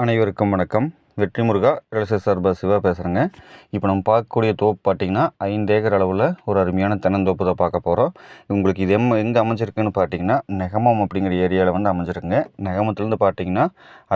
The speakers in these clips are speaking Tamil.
அனைவருக்கும் வணக்கம். வெற்றி முருகா ரியல் சார்பாக சிவா பேசுகிறேங்க. இப்போ நம்ம பார்க்கக்கூடிய தோப்பு பார்த்திங்கன்னா 5 ஏக்கர் அளவில் ஒரு அருமையான தென்னந்தோப்பு தான் பார்க்க போகிறோம். உங்களுக்கு இது எங்கே அமைஞ்சிருக்குன்னு பார்த்தீங்கன்னா நெகமம் அப்படிங்கிற ஏரியாவில் வந்து அமைஞ்சிருக்குங்க. நெகமத்துலேருந்து பார்த்தீங்கன்னா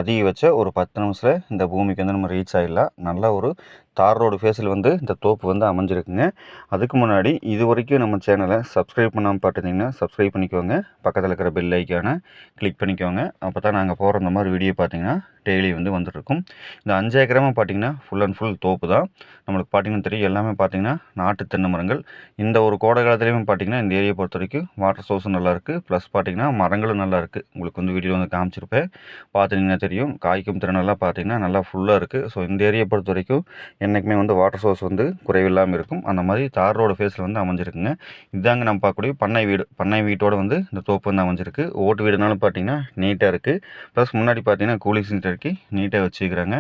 அதிகபட்ச ஒரு 10 நிமிஷத்தில் இந்த பூமிக்கு வந்து நம்ம ரீச் ஆகிடலாம். நல்ல ஒரு தார் ரோடு ஃபேஸில் வந்து இந்த தோப்பு வந்து அமைஞ்சிருக்குங்க. அதுக்கு முன்னாடி இது வரைக்கும் நம்ம சேனலை சப்ஸ்கிரைப் பண்ணாமல் பார்த்துட்டிங்கன்னா சப்ஸ்கிரைப் பண்ணிக்கோங்க. பக்கத்தில் இருக்கிற பெல் ஐக்கானை கிளிக் பண்ணிக்கோங்க. அப்போ தான் நாங்கள் போகிற இந்த மாதிரி வீடியோ பார்த்தீங்கன்னா டெய்லி வந்து வந்துட்டுருக்கும். இந்த 5 ஏக்கரமாக பார்த்தீங்கன்னா ஃபுல் அண்ட் ஃபுல் தோப்பு தான். நம்மளுக்கு பார்த்தீங்கன்னா தெரியும், எல்லாமே பார்த்தீங்கன்னா நாட்டு தென்னை மரங்கள். இந்த ஒரு கோடை காலத்துலேயுமே பார்த்தீங்கன்னா இந்த ஏரியா பொறுத்த வரைக்கும் வாட்டர் சோர்ஸும் நல்லாயிருக்கு. ப்ளஸ் பார்த்தீங்கன்னா மரங்களும் நல்லாயிருக்கு. உங்களுக்கு வந்து வீடியோ வந்து காமிச்சிருப்பேன், பார்த்துட்டிங்கன்னா தெரியும். காய்க்கும் திறனெல்லாம் பார்த்தீங்கன்னா நல்லா ஃபுல்லாக இருக்குது. ஸோ இந்த ஏரியா பொறுத்த வரைக்கும் என்றைக்குமே வந்து வாட்டர் சோர்ஸ் வந்து குறைவில்லாமல் இருக்கும். அந்த மாதிரி தார் ரோடு ஃபேஸில் வந்து அமைஞ்சிருக்குங்க. இதாங்க நம்ம பார்க்கக்கூடிய பண்ணை வீடு. பண்ணை வீட்டோடு வந்து இந்த தோப்பு வந்து அமைஞ்சிருக்கு. ஓட்டு வீடுனாலும் பார்த்தீங்கன்னா நீட்டாக இருக்குது. ப்ளஸ் முன்னாடி பார்த்தீங்கன்னா கூலிங் சீட் இறக்கி நீட்டாக வச்சுக்கிறாங்க.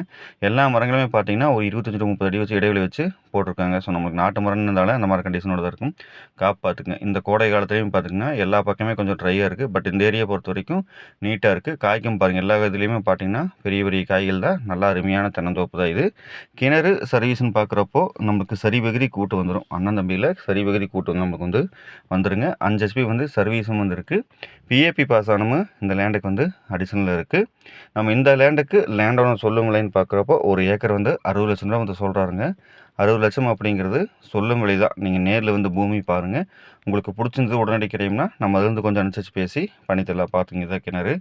எல்லா மரங்களுமே பார்த்தீங்கன்னா ஒரு 25 to 30 அடி வச்சு இடைவெளி வச்சு போட்டிருக்காங்க. ஸோ நம்மளுக்கு நாட்டு மரம்னு இருந்தாலும் அந்த மாதிரி கண்டிஷனோட தான் இருக்கும். பார்த்துக்குங்க. இந்த கோடை காலத்துலேயும் பார்த்திங்கன்னா எல்லா பக்கமே கொஞ்சம் ட்ரையாக இருக்குது. பட் இந்த ஏரியா பொறுத்த வரைக்கும் நீட்டாக இருக்குது. காய்க்கும் பாருங்கள், எல்லா இதுலேயுமே பார்த்தீங்கன்னா பெரிய பெரிய காய்கள் தான். நல்லா அருமையான தென்னந்தோப்பு தான் இது. கிணறு சர்வீஸ்ன்னு பார்க்குறப்போ நம்மளுக்கு சரி பகுதி கூட்டு வந்துடும். அண்ணன் தம்பியில் சரி பகுதி கூட்டு வந்து நமக்கு வந்து வந்துடுங்க. 5 HP வந்து சர்வீஸும் வந்து இருக்குது. பிஏபி பாஸ் ஆனமும் இந்த லேண்டுக்கு வந்து அடிஷனலாக இருக்குது. நம்ம இந்த லேண்டுக்கு லேண்டோட சொல்லும் விலைன்னு பார்க்குறப்போ ஒரு ஏக்கர் வந்து 60 லட்சம் ரூபா வந்து சொல்கிறாருங்க. 60 லட்சம் அப்படிங்கிறது சொல்லும் விலை தான். நீங்கள் நேரில் வந்து பூமி பாருங்கள். உங்களுக்கு பிடிச்சிருந்தது உடனடி கிடைக்கும்னா நம்ம அதுலேருந்து கொஞ்சம் அனுசரித்து பேசி பண்ணித்தரலாம். பார்த்துங்க, இதான் கிணறு.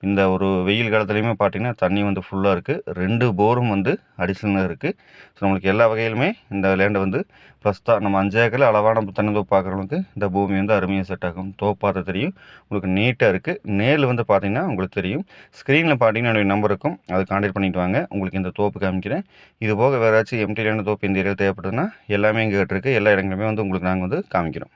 இந்த ஒரு வெயில் காலத்துலேயுமே பார்த்தீங்கன்னா தண்ணி வந்து ஃபுல்லாக இருக்குது. 2 போரும் வந்து அடிஷனலாக இருக்குது. ஸோ நம்மளுக்கு எல்லா வகையிலுமே இந்த லேண்டை வந்து ப்ளஸ் தான். நம்ம 5 ஏக்கரில் அளவான தென்னந்தோப்பு பார்க்குறவங்களுக்கு இந்த பூமி வந்து அருமையாக செட் ஆகும். தோப்பு பார்த்தா தெரியும், உங்களுக்கு நீட்டாக இருக்குது. நேரில் வந்து பார்த்தீங்கன்னா உங்களுக்கு தெரியும். ஸ்க்ரீனில் பார்த்தீங்கன்னா என்னுடைய நம்பர் இருக்கும், அதை கான்டாக்ட் பண்ணிட்டு வாங்க. உங்களுக்கு இந்த தோப்பு காமிக்கிறேன். இது போக வேறு ஏதாச்சும் எம்டி லேண்ட் தோப்பு இந்த ஏரியாவில் தேவைப்படுதுன்னா எல்லாமே எங்ககிட்ட இருக்குது. எல்லா இடங்களுமே வந்து உங்களுக்கு நாங்கள் வந்து காமிக்கிறோம்.